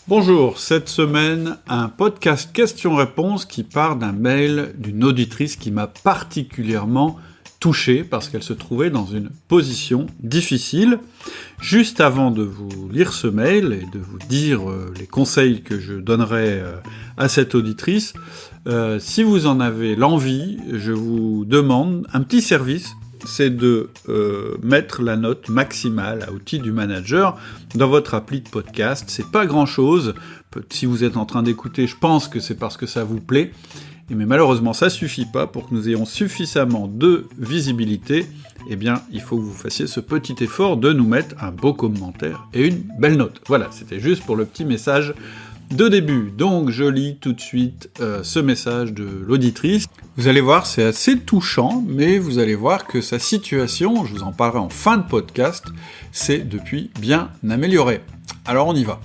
Bonjour, cette semaine, un podcast questions-réponses qui part d'un mail d'une auditrice qui m'a particulièrement touché parce qu'elle se trouvait dans une position difficile. Juste avant de vous lire ce mail et de vous dire les conseils que je donnerai à cette auditrice, si vous en avez l'envie, je vous demande un petit service. C'est de mettre la note maximale à Outils du Manager dans votre appli de podcast. C'est pas grand-chose. Si vous êtes en train d'écouter, je pense que c'est parce que ça vous plaît. Mais malheureusement, ça suffit pas pour que nous ayons suffisamment de visibilité. Eh bien, il faut que vous fassiez ce petit effort de nous mettre un beau commentaire et une belle note. Voilà, c'était juste pour le petit message de début. Donc, je lis tout de suite ce message de l'auditrice. Vous allez voir, c'est assez touchant, mais vous allez voir que sa situation, je vous en parlerai en fin de podcast, s'est depuis bien améliorée. Alors, on y va.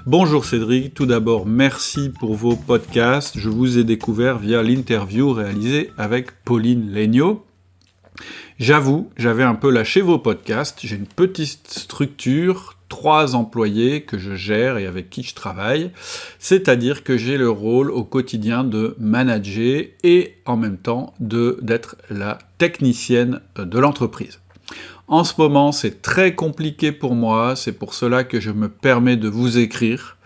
Bonjour Cédric, tout d'abord, merci pour vos podcasts. Je vous ai découvert via l'interview réalisée avec Pauline Legnaud. J'avoue, j'avais un peu lâché vos podcasts. J'ai une petite structure, 3 employés que je gère et avec qui je travaille. C'est-à-dire que j'ai le rôle au quotidien de manager et en même temps d'être la technicienne de l'entreprise. En ce moment, c'est très compliqué pour moi, c'est pour cela que je me permets de vous écrire.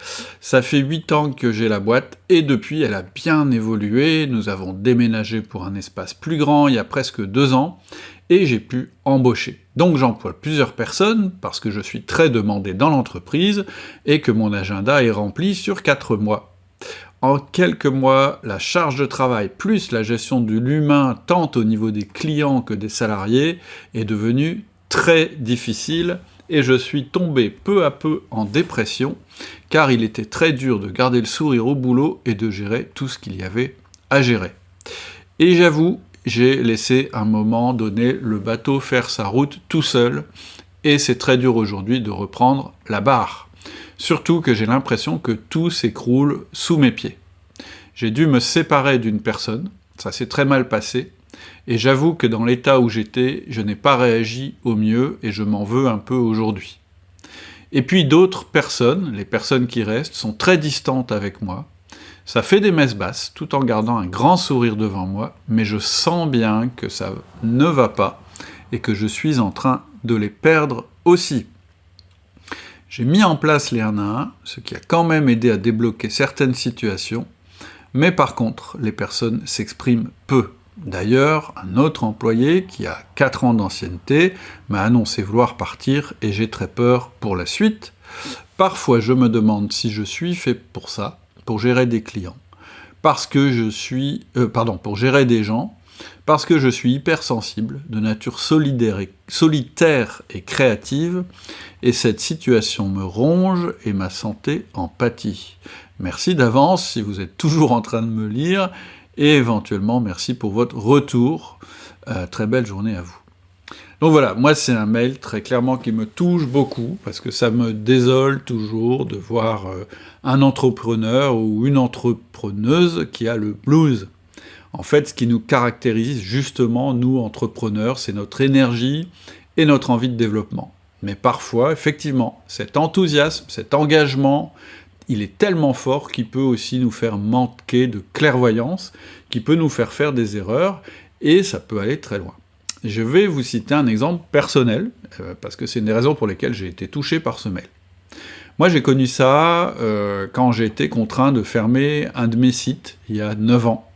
Ça fait 8 ans que j'ai la boîte, et depuis, elle a bien évolué. Nous avons déménagé pour un espace plus grand il y a presque 2 ans, et j'ai pu embaucher. Donc j'emploie plusieurs personnes, parce que je suis très demandé dans l'entreprise, et que mon agenda est rempli sur 4 mois. En quelques mois, la charge de travail plus la gestion de l'humain, tant au niveau des clients que des salariés, est devenue très difficile et je suis tombé peu à peu en dépression car il était très dur de garder le sourire au boulot et de gérer tout ce qu'il y avait à gérer. Et j'avoue, j'ai laissé un moment donné le bateau faire sa route tout seul et c'est très dur aujourd'hui de reprendre la barre. Surtout que j'ai l'impression que tout s'écroule sous mes pieds. J'ai dû me séparer d'une personne, ça s'est très mal passé, et j'avoue que dans l'état où j'étais, je n'ai pas réagi au mieux et je m'en veux un peu aujourd'hui. Et puis d'autres personnes, les personnes qui restent, sont très distantes avec moi. Ça fait des messes basses, tout en gardant un grand sourire devant moi, mais je sens bien que ça ne va pas et que je suis en train de les perdre aussi. J'ai mis en place les 1 à 1, ce qui a quand même aidé à débloquer certaines situations, mais par contre, les personnes s'expriment peu. D'ailleurs, un autre employé, qui a 4 ans d'ancienneté, m'a annoncé vouloir partir et j'ai très peur pour la suite. Parfois, je me demande si je suis fait pour ça, pour gérer des clients, pour gérer des gens, parce que je suis hypersensible, de nature solitaire et créative, et cette situation me ronge et ma santé en pâtit. Merci d'avance si vous êtes toujours en train de me lire, et éventuellement merci pour votre retour. Très belle journée à vous. Donc voilà, moi c'est un mail très clairement qui me touche beaucoup, parce que ça me désole toujours de voir un entrepreneur ou une entrepreneuse qui a le blues. En fait, ce qui nous caractérise justement, nous entrepreneurs, c'est notre énergie et notre envie de développement. Mais parfois, effectivement, cet enthousiasme, cet engagement, il est tellement fort qu'il peut aussi nous faire manquer de clairvoyance, qui peut nous faire des erreurs, et ça peut aller très loin. Je vais vous citer un exemple personnel, parce que c'est une des raisons pour lesquelles j'ai été touché par ce mail. Moi, j'ai connu ça quand j'ai été contraint de fermer un de mes sites, il y a 9 ans.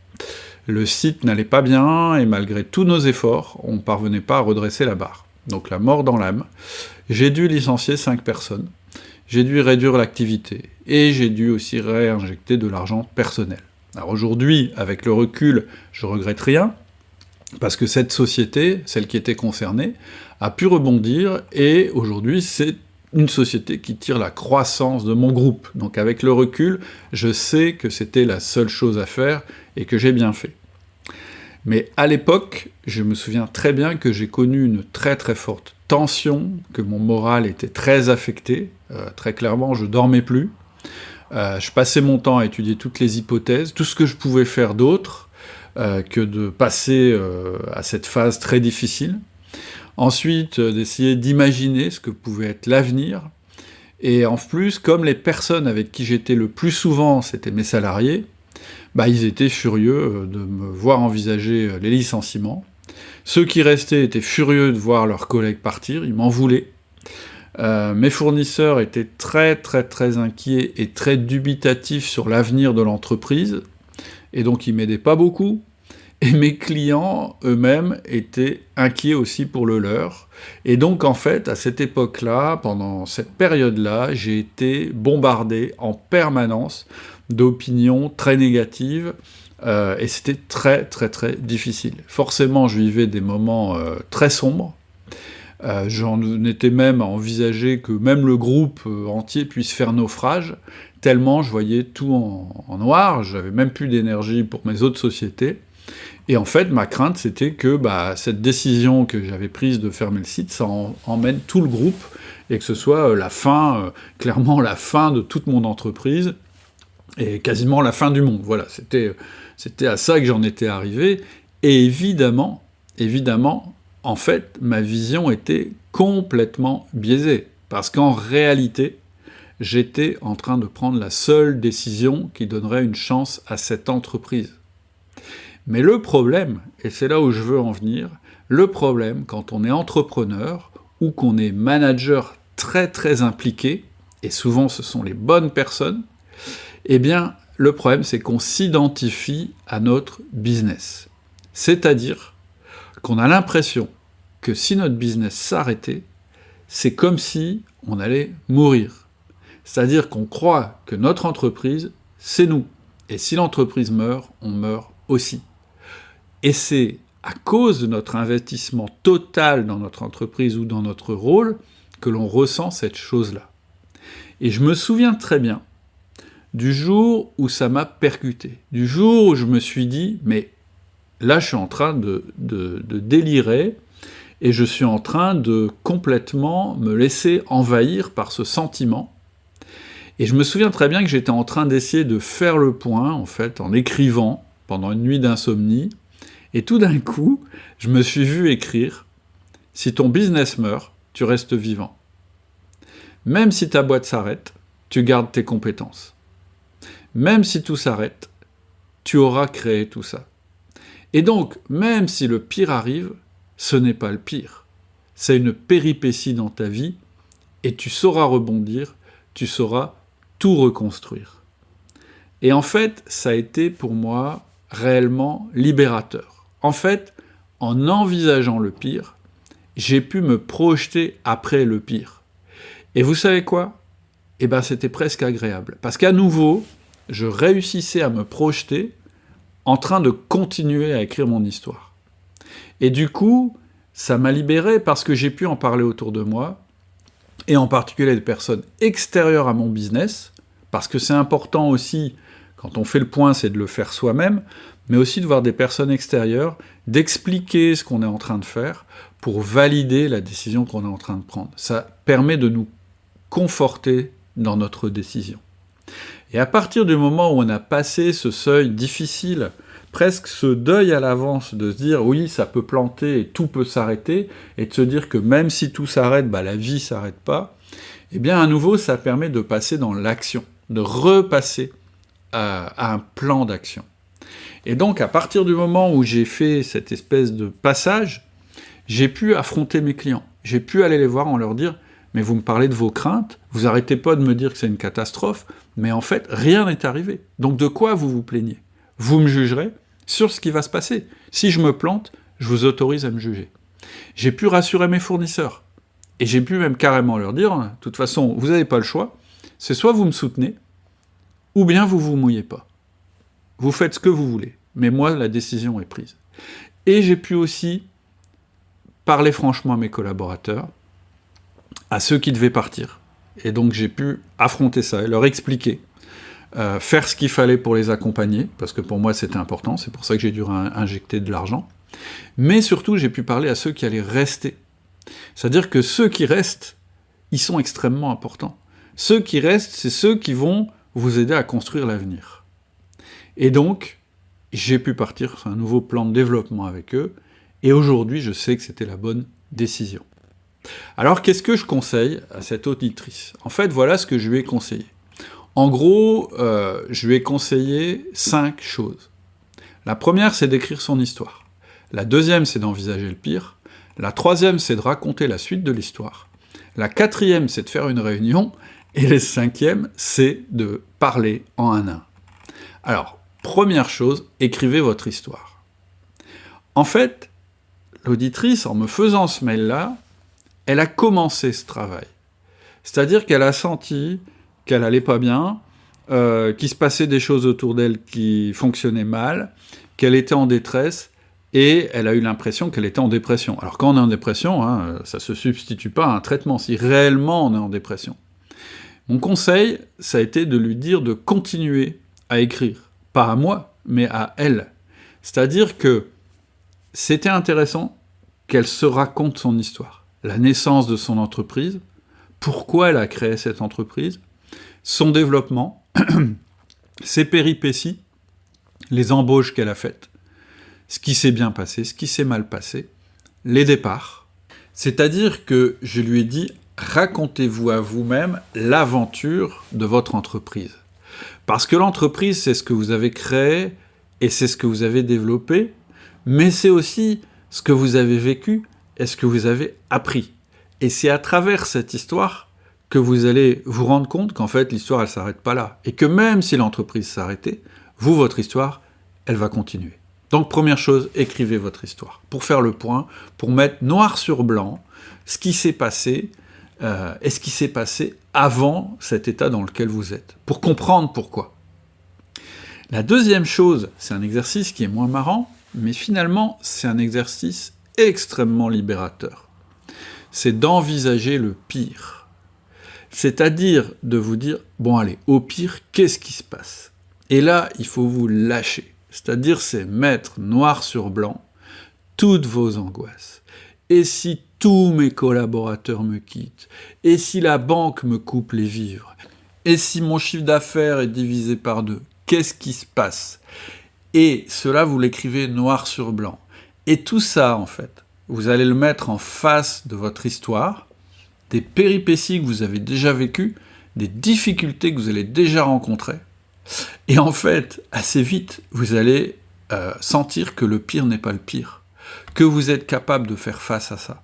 Le site n'allait pas bien, et malgré tous nos efforts, on ne parvenait pas à redresser la barre. Donc la mort dans l'âme. J'ai dû licencier 5 personnes. J'ai dû réduire l'activité, et j'ai dû aussi réinjecter de l'argent personnel. Alors aujourd'hui, avec le recul, je regrette rien, parce que cette société, celle qui était concernée, a pu rebondir, et aujourd'hui, c'est une société qui tire la croissance de mon groupe. Donc avec le recul, je sais que c'était la seule chose à faire, et que j'ai bien fait. Mais à l'époque, je me souviens très bien que j'ai connu une très très forte tension, que mon moral était très affecté, très clairement, je dormais plus, je passais mon temps à étudier toutes les hypothèses, tout ce que je pouvais faire d'autre que de passer à cette phase très difficile. Ensuite, d'essayer d'imaginer ce que pouvait être l'avenir, Et en plus, comme les personnes avec qui j'étais le plus souvent, c'était mes salariés, ils étaient furieux de me voir envisager les licenciements. Ceux qui restaient étaient furieux de voir leurs collègues partir, ils m'en voulaient. Mes fournisseurs étaient très très très inquiets et très dubitatifs sur l'avenir de l'entreprise, et donc ils m'aidaient pas beaucoup. Et mes clients eux-mêmes étaient inquiets aussi pour le leur. Et donc en fait, à cette époque-là, pendant cette période-là, j'ai été bombardé en permanence d'opinions très négatives, et c'était très très très difficile. Forcément, je vivais des moments très sombres. J'en étais même à envisager que même le groupe entier puisse faire naufrage, tellement je voyais tout en noir, j'avais même plus d'énergie pour mes autres sociétés. Et en fait, ma crainte, c'était que cette décision que j'avais prise de fermer le site, ça emmène tout le groupe, et que ce soit la fin, clairement la fin de toute mon entreprise, et quasiment la fin du monde. Voilà, c'était à ça que j'en étais arrivé. Et évidemment, en fait, ma vision était complètement biaisée. Parce qu'en réalité, j'étais en train de prendre la seule décision qui donnerait une chance à cette entreprise. Mais le problème, et c'est là où je veux en venir, le problème, quand on est entrepreneur ou qu'on est manager très très impliqué, et souvent ce sont les bonnes personnes, eh bien, le problème, c'est qu'on s'identifie à notre business. C'est-à-dire qu'on a l'impression que si notre business s'arrêtait, c'est comme si on allait mourir. C'est-à-dire qu'on croit que notre entreprise, c'est nous. Et si l'entreprise meurt, on meurt aussi. Et c'est à cause de notre investissement total dans notre entreprise ou dans notre rôle que l'on ressent cette chose-là. Et je me souviens très bien du jour où ça m'a percuté, du jour où je me suis dit « mais là je suis en train de délirer et je suis en train de complètement me laisser envahir par ce sentiment ». Et je me souviens très bien que j'étais en train d'essayer de faire le point, en fait, en écrivant pendant une nuit d'insomnie, et tout d'un coup, je me suis vu écrire « Si ton business meurt, tu restes vivant. Même si ta boîte s'arrête, tu gardes tes compétences. Même si tout s'arrête, tu auras créé tout ça. Et donc, même si le pire arrive, ce n'est pas le pire. C'est une péripétie dans ta vie, et tu sauras rebondir, tu sauras tout reconstruire. » Et en fait, ça a été pour moi réellement libérateur. En fait, en envisageant le pire, j'ai pu me projeter après le pire. Et vous savez quoi ? Eh bien, c'était presque agréable. Parce qu'à nouveau, je réussissais à me projeter en train de continuer à écrire mon histoire. Et du coup, ça m'a libéré parce que j'ai pu en parler autour de moi, et en particulier des personnes extérieures à mon business, parce que c'est important aussi, quand on fait le point, c'est de le faire soi-même, mais aussi de voir des personnes extérieures, d'expliquer ce qu'on est en train de faire pour valider la décision qu'on est en train de prendre. Ça permet de nous conforter dans notre décision. Et à partir du moment où on a passé ce seuil difficile, presque ce deuil à l'avance de se dire « oui, ça peut planter et tout peut s'arrêter », et de se dire que même si tout s'arrête, la vie s'arrête pas, eh bien à nouveau, ça permet de passer dans l'action, de repasser à un plan d'action. Et donc, à partir du moment où j'ai fait cette espèce de passage, j'ai pu affronter mes clients. J'ai pu aller les voir en leur dire « mais vous me parlez de vos craintes, vous arrêtez pas de me dire que c'est une catastrophe, mais en fait, rien n'est arrivé. Donc de quoi vous vous plaignez ? Vous me jugerez sur ce qui va se passer. Si je me plante, je vous autorise à me juger. » J'ai pu rassurer mes fournisseurs. Et j'ai pu même carrément leur dire « de toute façon, vous n'avez pas le choix, c'est soit vous me soutenez, ou bien vous vous mouillez pas. Vous faites ce que vous voulez, mais moi, la décision est prise. » Et j'ai pu aussi parler franchement à mes collaborateurs, à ceux qui devaient partir. Et donc j'ai pu affronter ça et leur expliquer, faire ce qu'il fallait pour les accompagner, parce que pour moi c'était important, c'est pour ça que j'ai dû injecter de l'argent, mais surtout j'ai pu parler à ceux qui allaient rester. C'est-à-dire que ceux qui restent, ils sont extrêmement importants. Ceux qui restent, c'est ceux qui vont vous aider à construire l'avenir. Et donc, j'ai pu partir sur un nouveau plan de développement avec eux, et aujourd'hui je sais que c'était la bonne décision. Alors, qu'est-ce que je conseille à cette auditrice ? En fait, voilà ce que je lui ai conseillé. En gros, je lui ai conseillé 5 choses. La première, c'est d'écrire son histoire. La deuxième, c'est d'envisager le pire. La troisième, c'est de raconter la suite de l'histoire. La quatrième, c'est de faire une réunion. Et la cinquième, c'est de parler en un à un. Alors, première chose, écrivez votre histoire. En fait, l'auditrice, en me faisant ce mail-là, elle a commencé ce travail. C'est-à-dire qu'elle a senti qu'elle allait pas bien, qu'il se passait des choses autour d'elle qui fonctionnaient mal, qu'elle était en détresse, et elle a eu l'impression qu'elle était en dépression. Alors quand on est en dépression, ça se substitue pas à un traitement, si réellement on est en dépression. Mon conseil, ça a été de lui dire de continuer à écrire. Pas à moi, mais à elle. C'est-à-dire que c'était intéressant qu'elle se raconte son histoire. La naissance de son entreprise, pourquoi elle a créé cette entreprise, son développement, ses péripéties, les embauches qu'elle a faites, ce qui s'est bien passé, ce qui s'est mal passé, les départs. C'est-à-dire que je lui ai dit, racontez-vous à vous-même l'aventure de votre entreprise. Parce que l'entreprise, c'est ce que vous avez créé et c'est ce que vous avez développé, mais c'est aussi ce que vous avez vécu et ce que vous avez appris. Et c'est à travers cette histoire que vous allez vous rendre compte qu'en fait, l'histoire, elle ne s'arrête pas là. Et que même si l'entreprise s'arrêtait, vous, votre histoire, elle va continuer. Donc, première chose, écrivez votre histoire. Pour faire le point, pour mettre noir sur blanc ce qui s'est passé et ce qui s'est passé avant cet état dans lequel vous êtes. Pour comprendre pourquoi. La deuxième chose, c'est un exercice qui est moins marrant, mais finalement, c'est un exercice extrêmement libérateur. C'est d'envisager le pire. C'est-à-dire de vous dire, bon allez, au pire, qu'est-ce qui se passe ? Et là, il faut vous lâcher. C'est-à-dire, c'est mettre noir sur blanc toutes vos angoisses. Et si tous mes collaborateurs me quittent ? Et si la banque me coupe les vivres ? Et si mon chiffre d'affaires est divisé par 2 ? Qu'est-ce qui se passe ? Et cela, vous l'écrivez noir sur blanc. Et tout ça, en fait, vous allez le mettre en face de votre histoire, des péripéties que vous avez déjà vécues, des difficultés que vous allez déjà rencontrer. Et en fait, assez vite, vous allez sentir que le pire n'est pas le pire, que vous êtes capable de faire face à ça,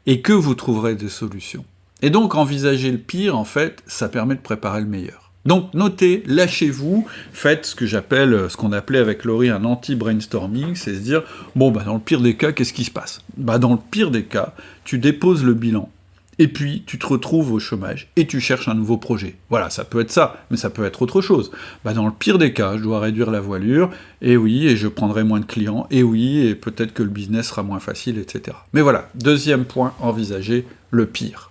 et que vous trouverez des solutions. Et donc, envisager le pire, en fait, ça permet de préparer le meilleur. Donc, notez, lâchez-vous, faites ce qu'on appelait avec Laurie un anti-brainstorming, c'est se dire, bon, dans le pire des cas, qu'est-ce qui se passe ? Dans le pire des cas, tu déposes le bilan, et puis tu te retrouves au chômage, et tu cherches un nouveau projet. Voilà, ça peut être ça, mais ça peut être autre chose. Dans le pire des cas, je dois réduire la voilure, et oui, et je prendrai moins de clients, et oui, et peut-être que le business sera moins facile, etc. Mais voilà, deuxième point, envisager le pire.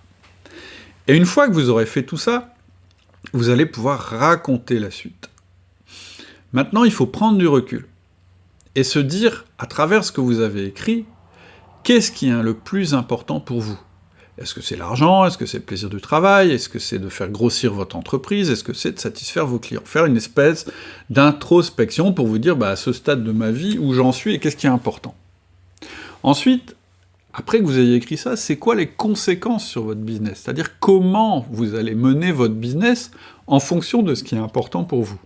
Et une fois que vous aurez fait tout ça, vous allez pouvoir raconter la suite. Maintenant, il faut prendre du recul, et se dire, à travers ce que vous avez écrit, qu'est-ce qui est le plus important pour vous ? Est-ce que c'est l'argent ? Est-ce que c'est le plaisir du travail ? Est-ce que c'est de faire grossir votre entreprise ? Est-ce que c'est de satisfaire vos clients ? Faire une espèce d'introspection pour vous dire, à ce stade de ma vie, où j'en suis et qu'est-ce qui est important. Ensuite, après que vous ayez écrit ça, c'est quoi les conséquences sur votre business ? C'est-à-dire comment vous allez mener votre business en fonction de ce qui est important pour vous.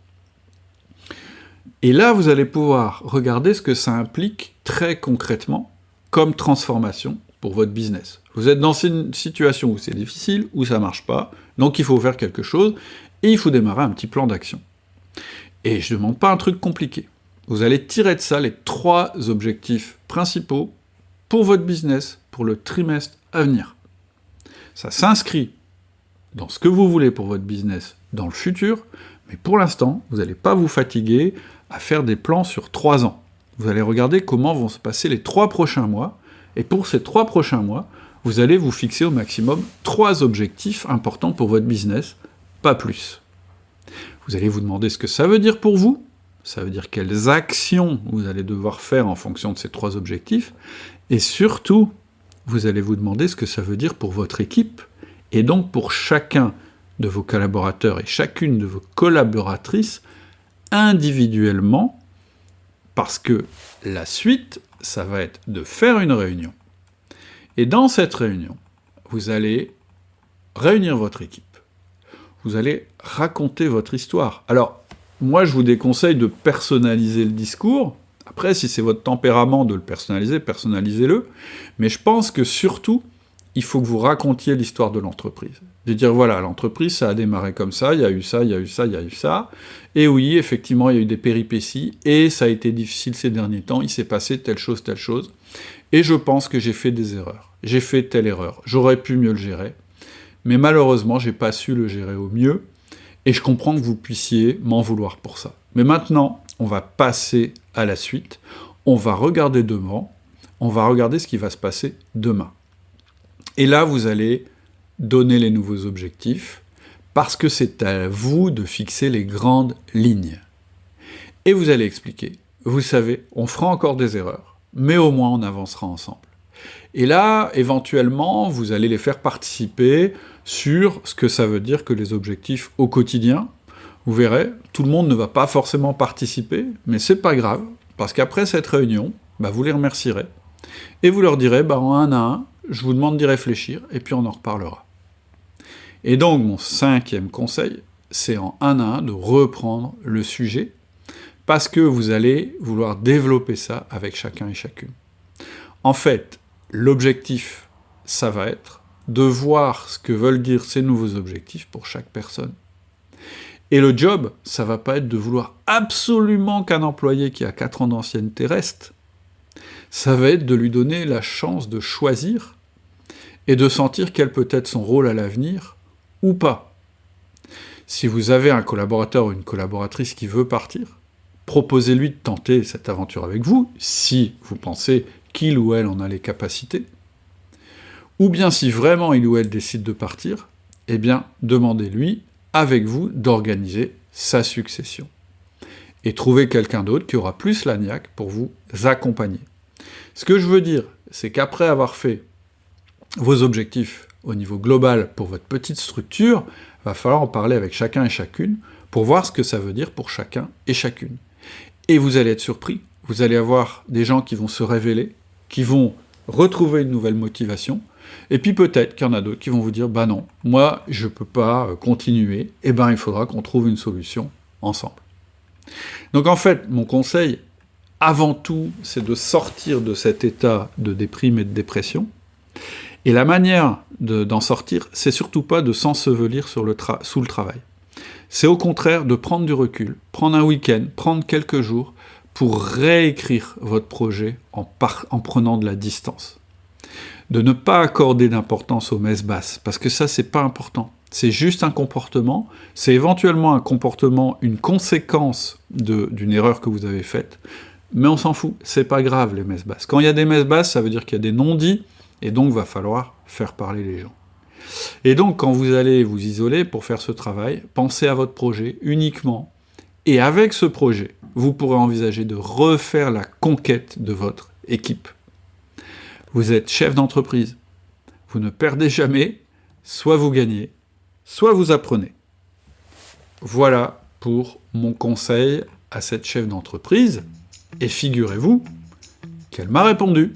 Et là, vous allez pouvoir regarder ce que ça implique très concrètement comme transformation pour votre business. Vous êtes dans une situation où c'est difficile, où ça marche pas, donc il faut faire quelque chose, et il faut démarrer un petit plan d'action. Et je ne demande pas un truc compliqué. Vous allez tirer de ça les 3 objectifs principaux pour votre business, pour le trimestre à venir. Ça s'inscrit dans ce que vous voulez pour votre business dans le futur, mais pour l'instant, vous n'allez pas vous fatiguer à faire des plans sur 3 ans. Vous allez regarder comment vont se passer les 3 prochains mois, et pour ces 3 prochains mois, vous allez vous fixer au maximum 3 objectifs importants pour votre business, pas plus. Vous allez vous demander ce que ça veut dire pour vous, ça veut dire quelles actions vous allez devoir faire en fonction de ces 3 objectifs, et surtout, vous allez vous demander ce que ça veut dire pour votre équipe, et donc pour chacun de vos collaborateurs et chacune de vos collaboratrices, individuellement, parce que la suite, ça va être de faire une réunion. Et dans cette réunion, vous allez réunir votre équipe. Vous allez raconter votre histoire. Alors, moi, je vous déconseille de personnaliser le discours. Après, si c'est votre tempérament de le personnaliser, personnalisez-le. Mais je pense que surtout, il faut que vous racontiez l'histoire de l'entreprise. De dire, voilà, l'entreprise, ça a démarré comme ça, il y a eu ça, il y a eu ça, il y a eu ça. Et oui, effectivement, il y a eu des péripéties, et ça a été difficile ces derniers temps, il s'est passé telle chose. Et je pense que j'ai fait des erreurs. J'ai fait telle erreur. J'aurais pu mieux le gérer. Mais malheureusement, j'ai pas su le gérer au mieux. Et je comprends que vous puissiez m'en vouloir pour ça. Mais maintenant, on va passer à la suite. On va regarder devant. On va regarder ce qui va se passer demain. Et là, vous allez donner les nouveaux objectifs, parce que c'est à vous de fixer les grandes lignes. Et vous allez expliquer. Vous savez, on fera encore des erreurs, mais au moins on avancera ensemble. Et là, éventuellement, vous allez les faire participer sur ce que ça veut dire que les objectifs au quotidien. Vous verrez, tout le monde ne va pas forcément participer, mais c'est pas grave, parce qu'après cette réunion, vous les remercierez. Et vous leur direz, en un à un, je vous demande d'y réfléchir, et puis on en reparlera. Et donc, mon 5e conseil, c'est en un à un de reprendre le sujet, parce que vous allez vouloir développer ça avec chacun et chacune. En fait, l'objectif, ça va être de voir ce que veulent dire ces nouveaux objectifs pour chaque personne. Et le job, ça va pas être de vouloir absolument qu'un employé qui a 4 ans d'ancienneté reste. Ça va être de lui donner la chance de choisir et de sentir quel peut être son rôle à l'avenir, ou pas. Si vous avez un collaborateur ou une collaboratrice qui veut partir, proposez-lui de tenter cette aventure avec vous, si vous pensez qu'il ou elle en a les capacités. Ou bien si vraiment il ou elle décide de partir, demandez-lui, avec vous, d'organiser sa succession. Et trouvez quelqu'un d'autre qui aura plus la niaque pour vous accompagner. Ce que je veux dire, c'est qu'après avoir fait vos objectifs au niveau global pour votre petite structure, il va falloir en parler avec chacun et chacune pour voir ce que ça veut dire pour chacun et chacune. Et vous allez être surpris, vous allez avoir des gens qui vont se révéler, qui vont retrouver une nouvelle motivation, et puis peut-être qu'il y en a d'autres qui vont vous dire « non, moi je peux pas continuer, il faudra qu'on trouve une solution ensemble ». Donc en fait, mon conseil, avant tout, c'est de sortir de cet état de déprime et de dépression, et la manière d'en sortir, c'est surtout pas de s'ensevelir sous le travail. C'est au contraire de prendre du recul, prendre un week-end, prendre quelques jours, pour réécrire votre projet en prenant de la distance. De ne pas accorder d'importance aux messes basses, parce que ça, c'est pas important. C'est juste un comportement, c'est éventuellement un comportement, une conséquence d'une erreur que vous avez faite, mais on s'en fout, c'est pas grave les messes basses. Quand il y a des messes basses, ça veut dire qu'il y a des non-dits, et donc il va falloir faire parler les gens. Et donc, quand vous allez vous isoler pour faire ce travail, pensez à votre projet uniquement, et avec ce projet, vous pourrez envisager de refaire la conquête de votre équipe. Vous êtes chef d'entreprise, vous ne perdez jamais, soit vous gagnez, soit vous apprenez. Voilà pour mon conseil à cette chef d'entreprise, et figurez-vous qu'elle m'a répondu.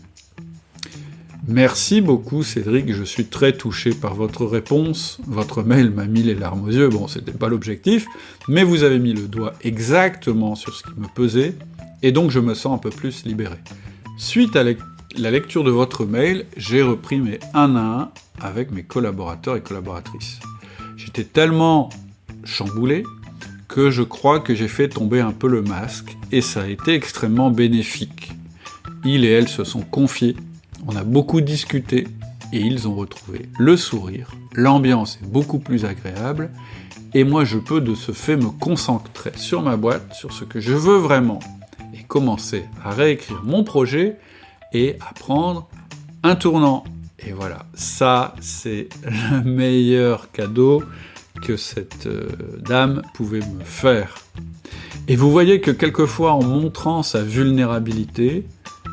Merci beaucoup Cédric, je suis très touché par votre réponse, votre mail m'a mis les larmes aux yeux, c'était pas l'objectif, mais vous avez mis le doigt exactement sur ce qui me pesait, et donc je me sens un peu plus libéré. Suite à la lecture de votre mail, j'ai repris mes 1 à 1 avec mes collaborateurs et collaboratrices. J'étais tellement chamboulé que je crois que j'ai fait tomber un peu le masque, et ça a été extrêmement bénéfique. Ils et elles se sont confiés, on a beaucoup discuté, et ils ont retrouvé le sourire, l'ambiance est beaucoup plus agréable, et moi je peux de ce fait me concentrer sur ma boîte, sur ce que je veux vraiment, et commencer à réécrire mon projet, et à prendre un tournant. Et voilà, ça c'est le meilleur cadeau que cette dame pouvait me faire. Et vous voyez que quelquefois, en montrant sa vulnérabilité,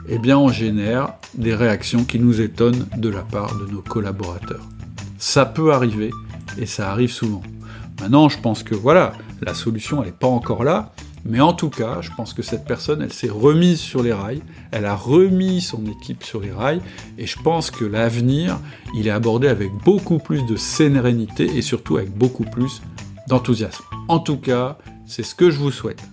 on génère des réactions qui nous étonnent de la part de nos collaborateurs. Ça peut arriver, et ça arrive souvent. Maintenant, je pense que voilà, la solution, elle n'est pas encore là, Mais en tout cas, je pense que cette personne, elle s'est remise sur les rails, elle a remis son équipe sur les rails, et je pense que l'avenir, il est abordé avec beaucoup plus de sérénité et surtout avec beaucoup plus d'enthousiasme. En tout cas, c'est ce que je vous souhaite.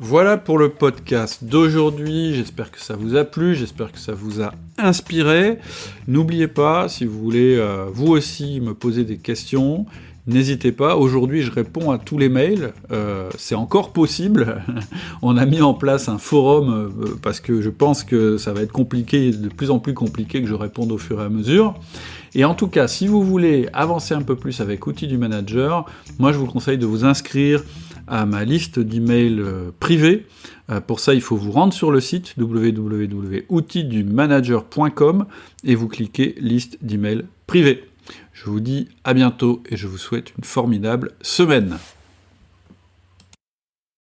Voilà pour le podcast d'aujourd'hui, j'espère que ça vous a plu, j'espère que ça vous a inspiré. N'oubliez pas, si vous voulez vous aussi me poser des questions, n'hésitez pas, aujourd'hui je réponds à tous les mails, c'est encore possible. On a mis en place un forum parce que je pense que ça va être compliqué, de plus en plus compliqué que je réponde au fur et à mesure. Et en tout cas, si vous voulez avancer un peu plus avec Outils du Manager, moi je vous conseille de vous inscrire à ma liste d'emails privés. Pour ça, il faut vous rendre sur le site www.outildumanager.com et vous cliquez liste d'emails privés. Je vous dis à bientôt et je vous souhaite une formidable semaine.